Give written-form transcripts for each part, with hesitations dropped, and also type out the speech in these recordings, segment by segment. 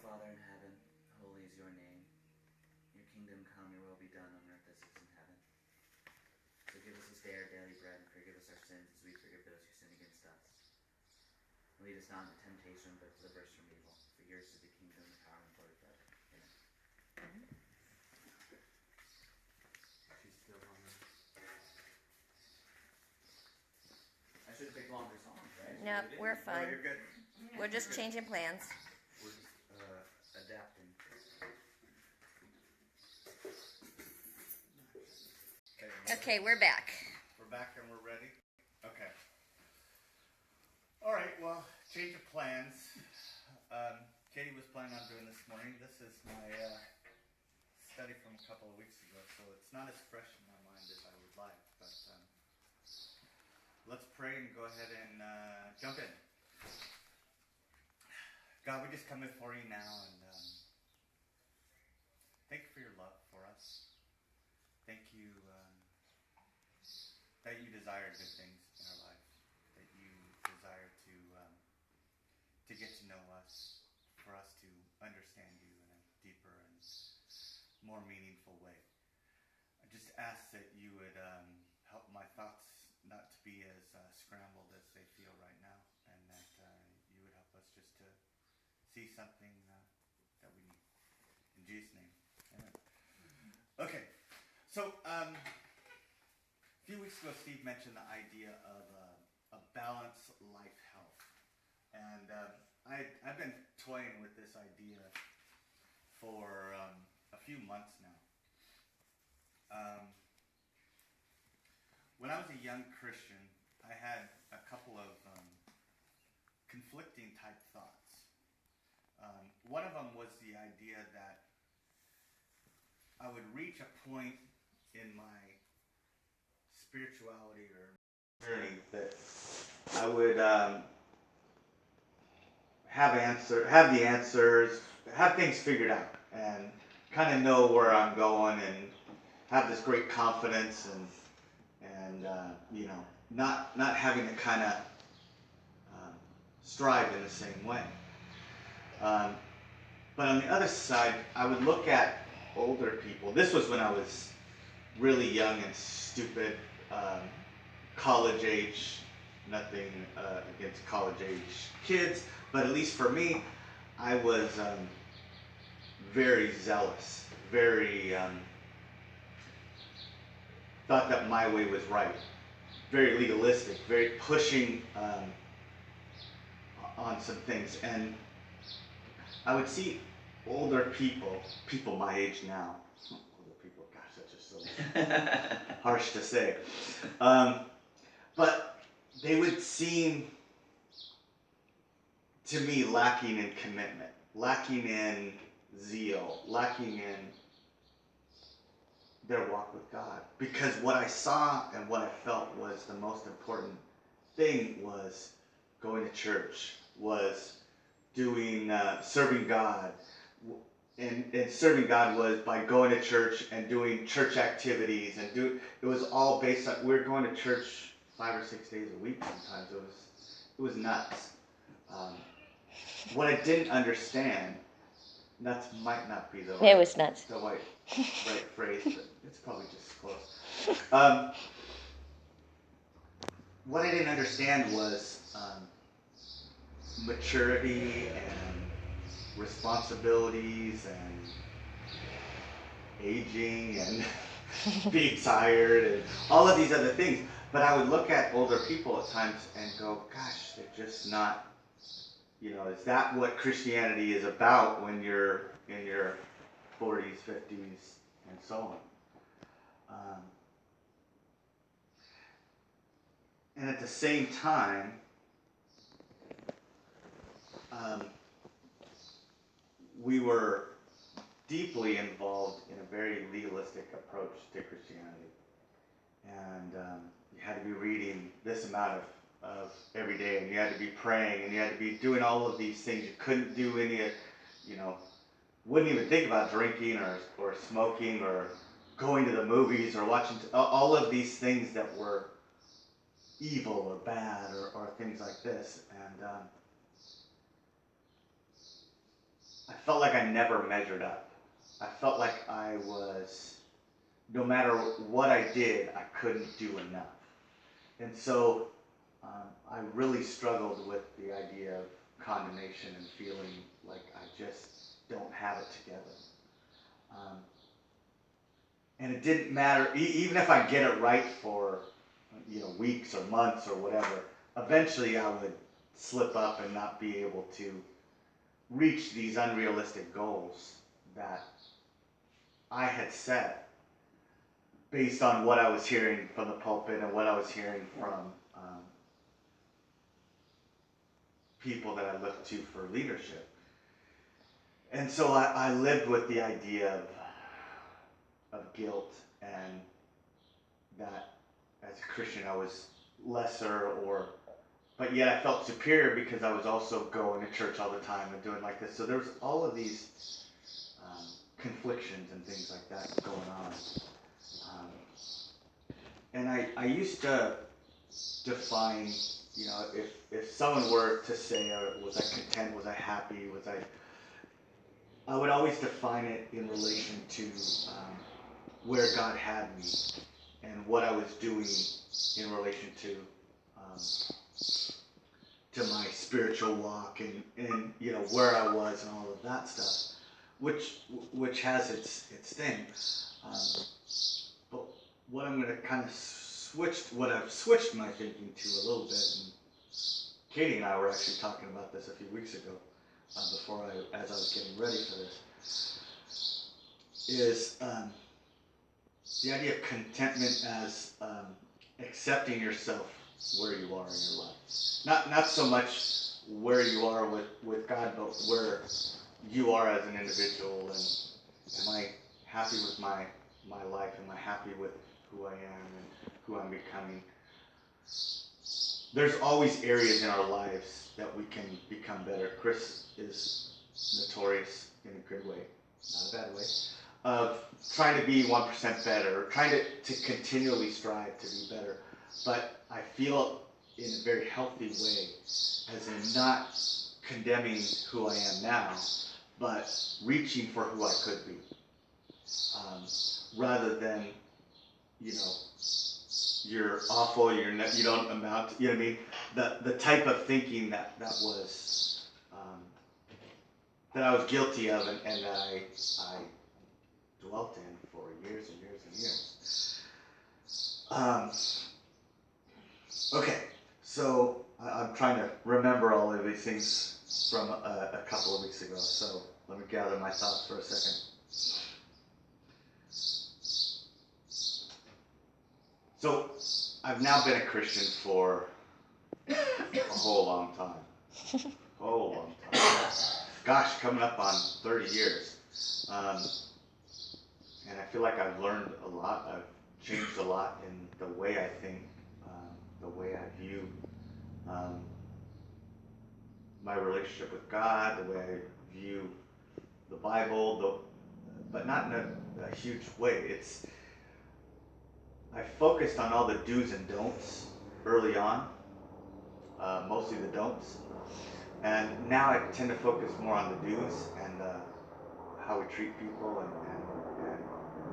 Father in heaven, holy is your name. Your kingdom come, your will be done on earth as it is in heaven. So give us this day our daily bread, and forgive us our sins as we forgive those who sin against us. And lead us not into temptation, but deliver us from evil. For yours is the kingdom, the power, and the glory forever. Amen. She's still on there. I should have picked longer songs, right? No, we're No, fine. you're good. We're just changing plans. We're just Adapting. Okay, we're back. We're back and we're ready. Okay. All right. Well, change of plans. Katie was planning on doing this morning. This is my study from a couple of weeks ago, so it's not as fresh in my mind as I would like. But let's pray and go ahead and jump in. God, we just come before you now and thank you for your love for us. Thank you that you desire good things in our life, that you desire to get to know us, for us to understand you in a deeper and more meaningful way. I just ask that you would help my thoughts not to be as scrambled as they feel right now, and that you would help us just to see something that we need. In Jesus' name, amen. Okay, so a few weeks ago, Steve mentioned the idea of a balanced life health, and I've been toying with this idea for a few months now. When I was a young Christian, I had a couple of conflicting type thoughts. One of them was the idea that I would reach a point in my spirituality or journey that I would have the answers, have things figured out, and kind of know where I'm going, and have this great confidence, and not having to kind of strive in the same way. But on the other side, I would look at older people. This was when I was really young and stupid, college age. Nothing against college age kids, but at least for me, I was very zealous, very thought that my way was right, very legalistic, very pushing on some things. And I would see older people my age now, older people, gosh, that's just so harsh to say, but they would seem to me lacking in commitment, lacking in zeal, lacking in their walk with God. Because what I saw and what I felt was the most important thing was going to church, was doing serving God. And serving God was by going to church and doing church activities, and it was all based on, we were going to church 5 or 6 days a week sometimes. It was nuts. What I didn't understand, nuts might not be the right, It was nuts. the right phrase, but it's probably just close. What I didn't understand was maturity and responsibilities and aging and being tired and all of these other things. But I would look at older people at times and go, gosh, they're just not, is that what Christianity is about when you're in your 40s, 50s, and so on? And at the same time, we were deeply involved in a very legalistic approach to Christianity. And you had to be reading this amount of every day, and you had to be praying, and you had to be doing all of these things. You couldn't do any, wouldn't even think about drinking or smoking or going to the movies or watching all of these things that were evil or bad or things like this. And I felt like I never measured up. I felt like I was, no matter what I did, I couldn't do enough. And so I really struggled with the idea of condemnation and feeling like I just don't have it together. And it didn't matter, even if I get it right for weeks or months or whatever, eventually I would slip up and not be able to reach these unrealistic goals that I had set based on what I was hearing from the pulpit and what I was hearing from people that I looked to for leadership. And so I lived with the idea of guilt, and that as a Christian I was lesser, but yet I felt superior because I was also going to church all the time and doing like this. So there was all of these conflictions and things like that going on. And I used to define, if someone were to say, was I content, was I happy, I would always define it in relation to where God had me and what I was doing in relation to my spiritual walk and where I was and all of that stuff, which has its thing. But what I'm going to kind of what I've switched my thinking to a little bit, and Katie and I were actually talking about this a few weeks ago, as I was getting ready for this, is the idea of contentment as accepting yourself where you are in your life. Not so much where you are with God, but where you are as an individual, and am I happy with my life? Am I happy with who I am and who I'm becoming? There's always areas in our lives that we can become better. Chris is notorious in a good way, not a bad way, of trying to be 1% better, trying to continually strive to be better. But I feel in a very healthy way, as in not condemning who I am now, but reaching for who I could be. Rather than, you're awful, you don't amount to, you know what I mean? The type of thinking that was, that I was guilty of and that I dwelt in for years and years and years. Okay, so I'm trying to remember all of these things from a couple of weeks ago, so let me gather my thoughts for a second. So, I've now been a Christian for a whole long time. Gosh, coming up on 30 years. And I feel like I've learned a lot. I've changed a lot in the way I think, the way I view my relationship with God, the way I view the Bible, but not in a huge way. I focused on all the do's and don'ts early on, mostly the don'ts, and now I tend to focus more on the do's and how we treat people and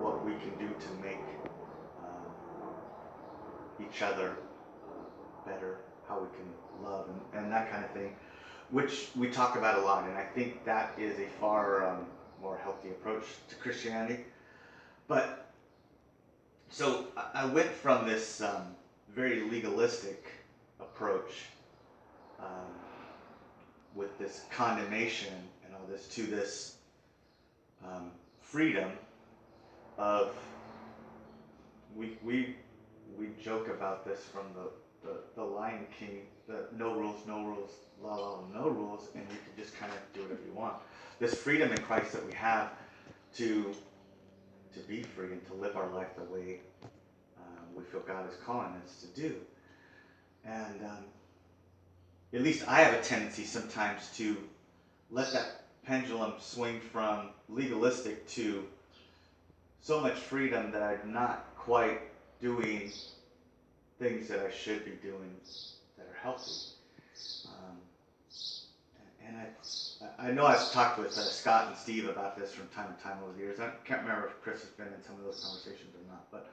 what we can do to make each other better, how we can love and that kind of thing, which we talk about a lot, and I think that is a far more healthy approach to Christianity. But so I went from this very legalistic approach with this condemnation and all this to this freedom of, we joke about this from the Lion King, the no rules, la la, no rules, and you can just kind of do whatever you want. This freedom in Christ that we have to be free and to live our life the way we feel God is calling us to do. And at least I have a tendency sometimes to let that pendulum swing from legalistic to so much freedom that I'm not quite doing things that I should be doing that are healthy. and I know I've talked with Scott and Steve about this from time to time over the years. I can't remember if Chris has been in some of those conversations or not, but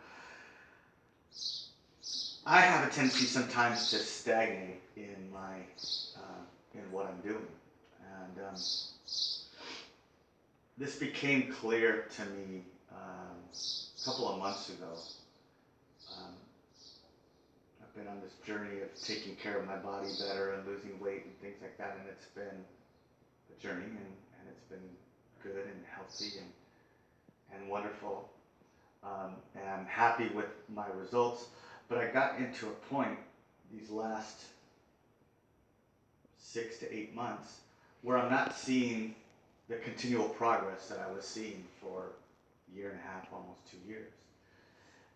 I have a tendency sometimes to stagnate in my in what I'm doing, and this became clear to me a couple of months ago. I've been on this journey of taking care of my body better and losing weight and things like that, and it's been a journey, and it's been good and healthy and wonderful, and I'm happy with my results. But I got into a point these last 6 to 8 months where I'm not seeing the continual progress that I was seeing for a year and a half, almost 2 years.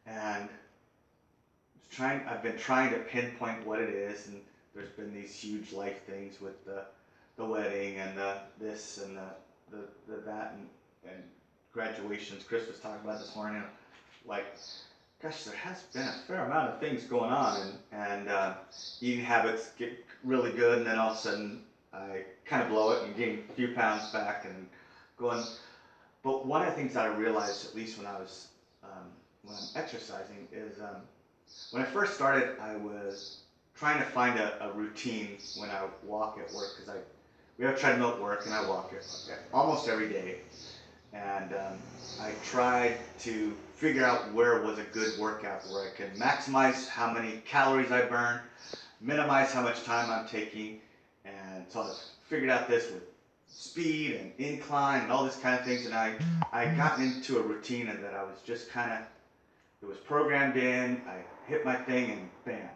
And I've been trying to pinpoint what it is, and there's been these huge life things with the wedding and the this and the that and graduations. Chris was talking about this morning, like, gosh, there has been a fair amount of things going on, and eating habits get really good, and then all of a sudden I kind of blow it and gain a few pounds back and going. But one of the things that I realized, at least when I was when I'm exercising, is when I first started, I was trying to find a routine when I walk at work, because we have a treadmill at work, and I walk it almost every day. And I tried to figure out where was a good workout where I could maximize how many calories I burn, minimize how much time I'm taking, and so I figured out this with speed and incline and all this kind of things. And I got into a routine that I was just kind of, it was programmed in. I hit my thing and bam.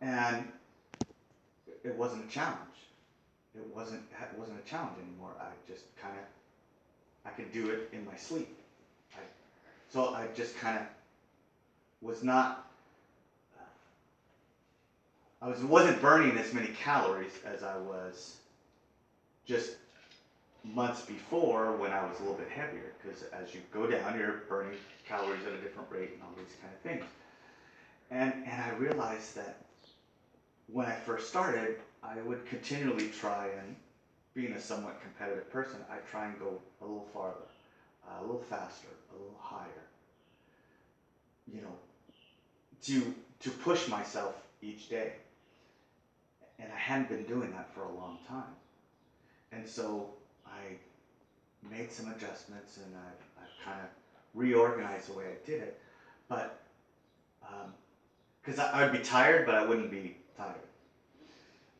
And it wasn't a challenge. It wasn't a challenge anymore. I just kind of, I could do it in my sleep. So I just kind of was not, wasn't burning as many calories as I was just months before when I was a little bit heavier, because as you go down, you're burning calories at a different rate and all these kind of things. And I realized that when I first started, I would continually try, and being a somewhat competitive person, I try and go a little farther, a little faster, a little higher, to push myself each day. And I hadn't been doing that for a long time. And so I made some adjustments, and I've kind of reorganized the way I did it. But, because I'd be tired, but I wouldn't be tired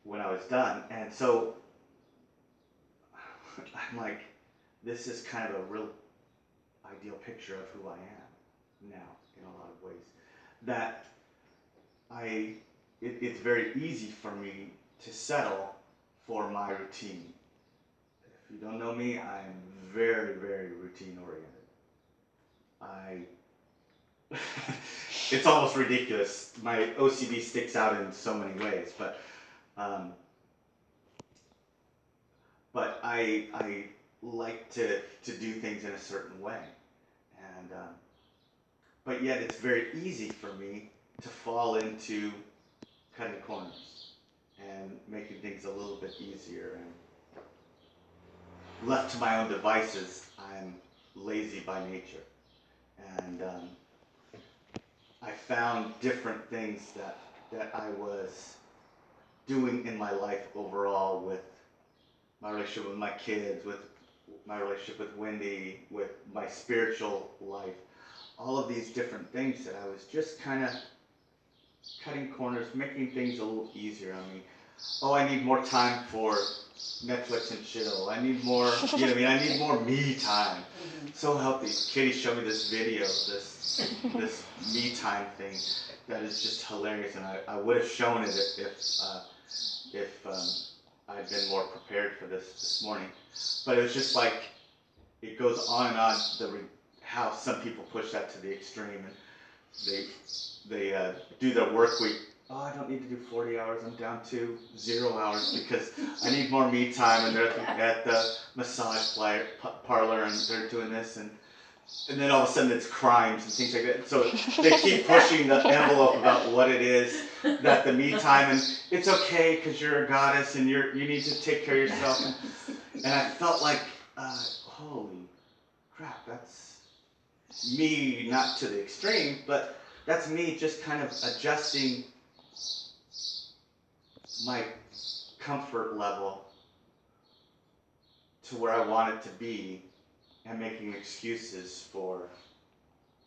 when I was done. And so I'm like, this is kind of a real ideal picture of who I am now in a lot of ways. That it's very easy for me to settle for my routine. If you don't know me, I'm very, very routine oriented. It's almost ridiculous. My OCD sticks out in so many ways, but I like to do things in a certain way, and but yet it's very easy for me to fall into cutting corners and making things a little bit easier. And left to my own devices, I'm lazy by nature, and I found different things that I was doing in my life overall, with my relationship with my kids, with my relationship with Wendy, with my spiritual life, all of these different things that I was just kind of cutting corners, making things a little easier on me. Oh, I need more time for Netflix and chill. I need more, I need more me time. So healthy. Katie showed me this video, this me time thing that is just hilarious, and I would have shown it if I'd been more prepared for this morning. But it was just like, it goes on and on, how some people push that to the extreme, and they do their work week. Oh, I don't need to do 40 hours, I'm down to 0 hours because I need more me time, and they're at the massage parlor, and they're doing this, and and then all of a sudden it's crimes and things like that. So they keep pushing the envelope about what it is that the me time, and it's okay because you're a goddess and you need to take care of yourself. And I felt like, holy crap, that's me, not to the extreme, but that's me just kind of adjusting my comfort level to where I want it to be and making excuses for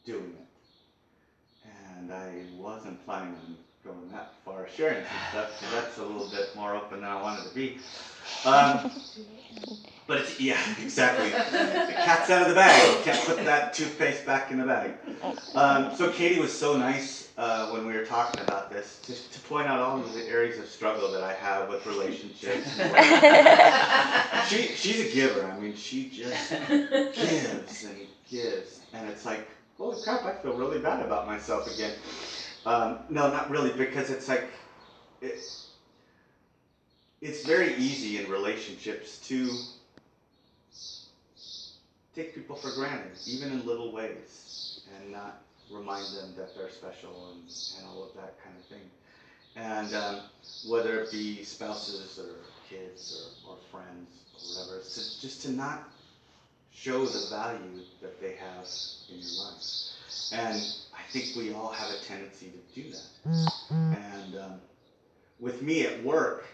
doing it. And I wasn't planning on going that far sharing some stuff, because that's a little bit more open than I wanted to be. But it's, yeah, exactly. The cat's out of the bag. You can't put that toothpaste back in the bag. So Katie was so nice when we were talking about this, to point out all of the areas of struggle that I have with relationships. She's a giver. I mean, she just gives and gives. And it's like, holy crap, I feel really bad about myself again. No, not really, because it's like, it's very easy in relationships to take people for granted, even in little ways, and not remind them that they're special and all of that kind of thing. And whether it be spouses or kids or friends or whatever, it's just to not show the value that they have in your life. And I think we all have a tendency to do that. And with me at work,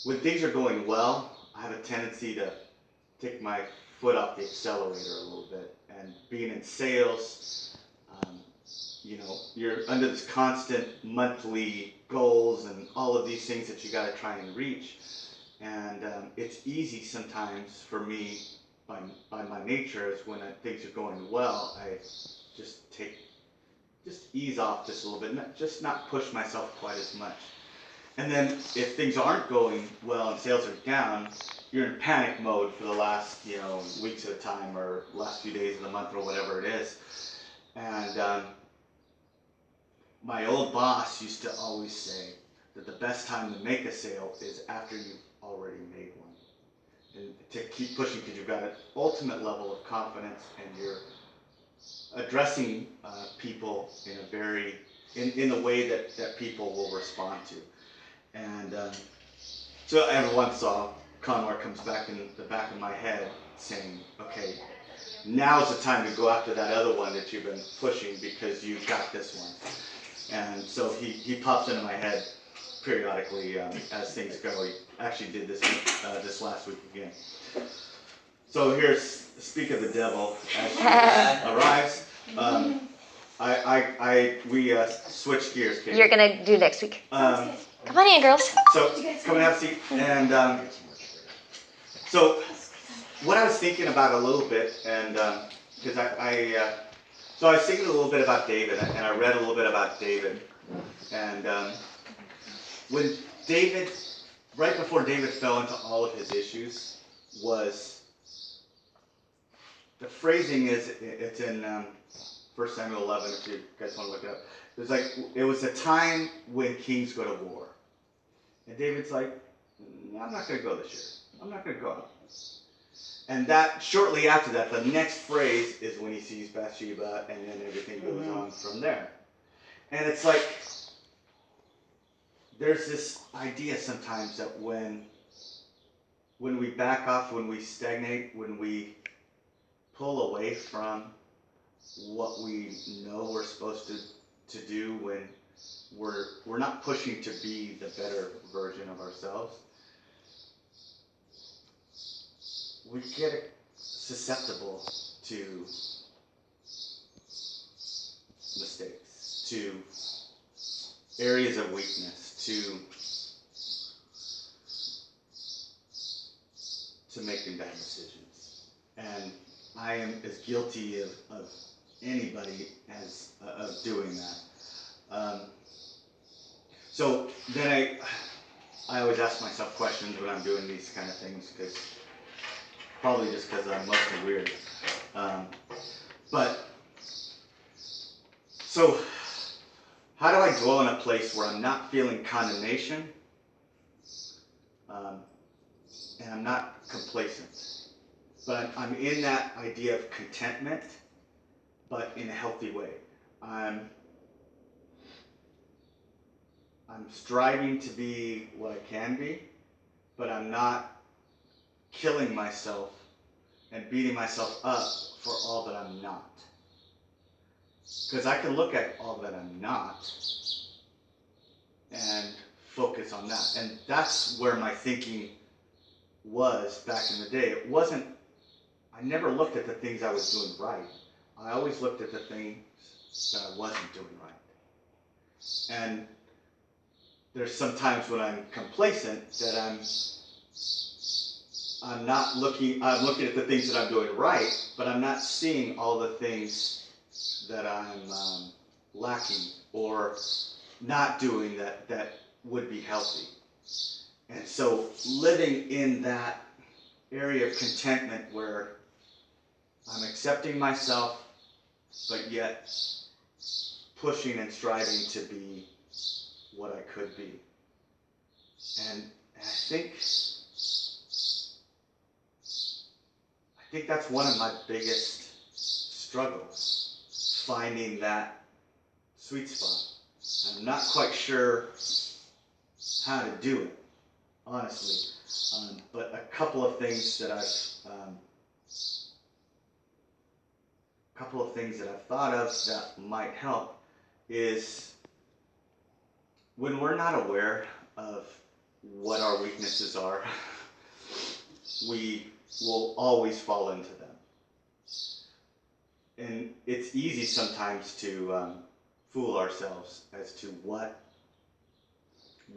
when things are going well, I have a tendency to take my foot off the accelerator a little bit. And being in sales, you know, you're under this constant monthly goals and all of these things that you got to try and reach. And it's easy sometimes for me, by my nature, is when things are going well, I just ease off just a little bit, not push myself quite as much. And then if things aren't going well and sales are down, you're in panic mode for the last, weeks at a time or last few days of the month or whatever it is. And my old boss used to always say that the best time to make a sale is after you've already made one. And to keep pushing, because you've got an ultimate level of confidence and you're addressing people in a way that people will respond to. And so every once in a while, Conor comes back in the back of my head saying, okay, now's the time to go after that other one that you've been pushing because you've got this one. And so he pops into my head periodically as things go. He actually did this this last week again. So here's, speak of the devil as she arrives. We switched gears, Katie. You're gonna do next week. Come on in, girls. So come and have a seat. And so what I was thinking about a little bit, and because so I was thinking a little bit about David, and I read a little bit about David. And when David, right before David fell into all of his issues, was, the phrasing is, it's in 1 Samuel 11, if you guys want to look it up. It was a time when kings go to war. And David's like, I'm not going to go this year. I'm not going to go out. And that, shortly after that, the next phrase is when he sees Bathsheba, and then everything goes on from there. And it's like, there's this idea sometimes that when we back off, when we stagnate, when we pull away from what we know we're supposed to do, when we're not pushing to be the better version of ourselves, we get susceptible to mistakes, to areas of weakness, to making bad decisions. And I am as guilty of anybody as of doing that. So then I always ask myself questions when I'm doing these kind of things, probably just because I'm mostly weird. But so how do I dwell in a place where I'm not feeling condemnation, and I'm not complacent, but I'm in that idea of contentment, but in a healthy way. I'm striving to be what I can be, but I'm not killing myself and beating myself up for all that I'm not. Because I can look at all that I'm not and focus on that. And that's where my thinking was back in the day. It wasn't, I never looked at the things I was doing right. I always looked at the things that I wasn't doing right. And there's some times when I'm complacent that I'm looking at the things that I'm doing right, but I'm not seeing all the things that I'm lacking or not doing that would be healthy. And so living in that area of contentment where I'm accepting myself, but yet pushing and striving to be what I could be. And I think that's one of my biggest struggles, finding that sweet spot. I'm not quite sure how to do it, honestly. But a couple of things that I've thought of that might help is when we're not aware of what our weaknesses are, we will always fall into them. And it's easy sometimes to fool ourselves as to what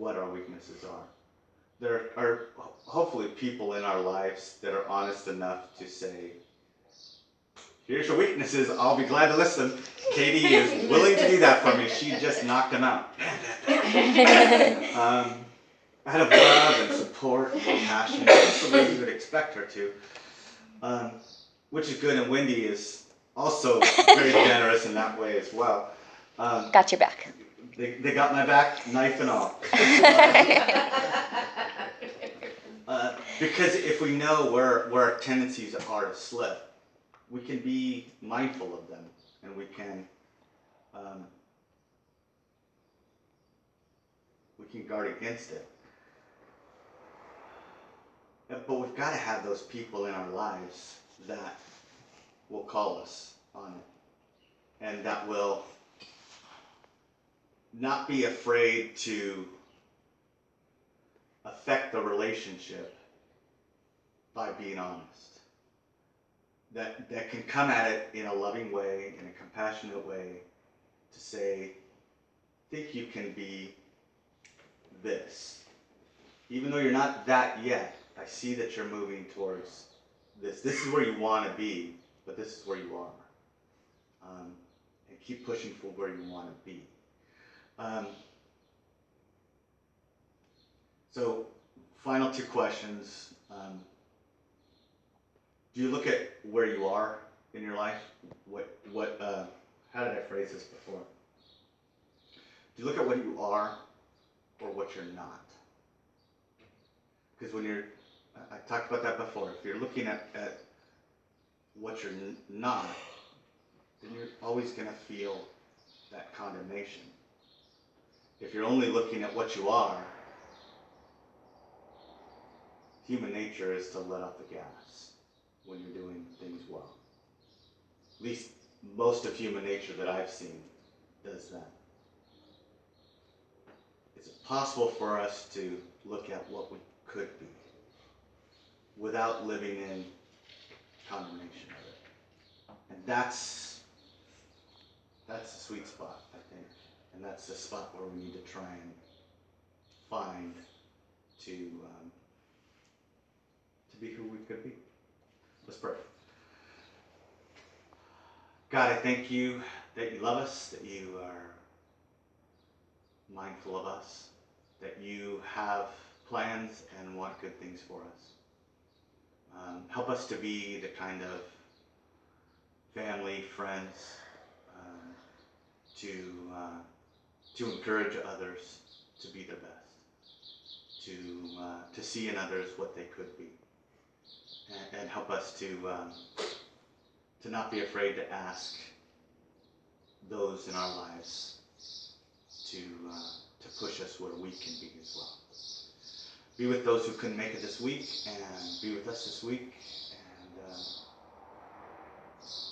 our weaknesses are. There are hopefully people in our lives that are honest enough to say, here's your weaknesses, I'll be glad to listen. Katie is willing to do that for me. She just knocked them out. Out of love and support and compassion, just the way you would expect her to. Which is good, and Wendy is also very generous in that way as well. Got your back. They got my back, knife and all. Because if we know where our tendencies are to slip, we can be mindful of them, and we can guard against it. But we've got to have those people in our lives that will call us on it, and that will not be afraid to affect the relationship by being honest. That can come at it in a loving way, in a compassionate way, to say, I think you can be this. Even though you're not that yet, I see that you're moving towards this. This is where you want to be, but this is where you are. And keep pushing for where you want to be. So, final two questions. Do you look at where you are in your life? How did I phrase this before? Do you look at what you are or what you're not? Because I talked about that before. If you're looking at what you're not, then you're always going to feel that condemnation. If you're only looking at what you are, human nature is to let off the gas when you're doing things well. At least most of human nature that I've seen does that. It's possible for us to look at what we could be without living in condemnation of it. And that's the sweet spot, I think. And that's the spot where we need to try and find to be who we could be. Let's pray. God, I thank you that you love us, that you are mindful of us, that you have plans and want good things for us. Help us to be the kind of family, friends, to encourage others to be their best, to see in others what they could be, and help us to not be afraid to ask those in our lives to push us where we can be as well. Be with those who couldn't make it this week, and be with us this week, and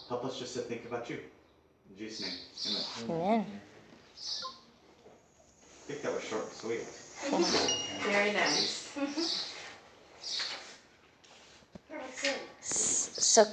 help us just to think about you. In Jesus' name, amen. Amen. I think that was short and sweet. Very nice. So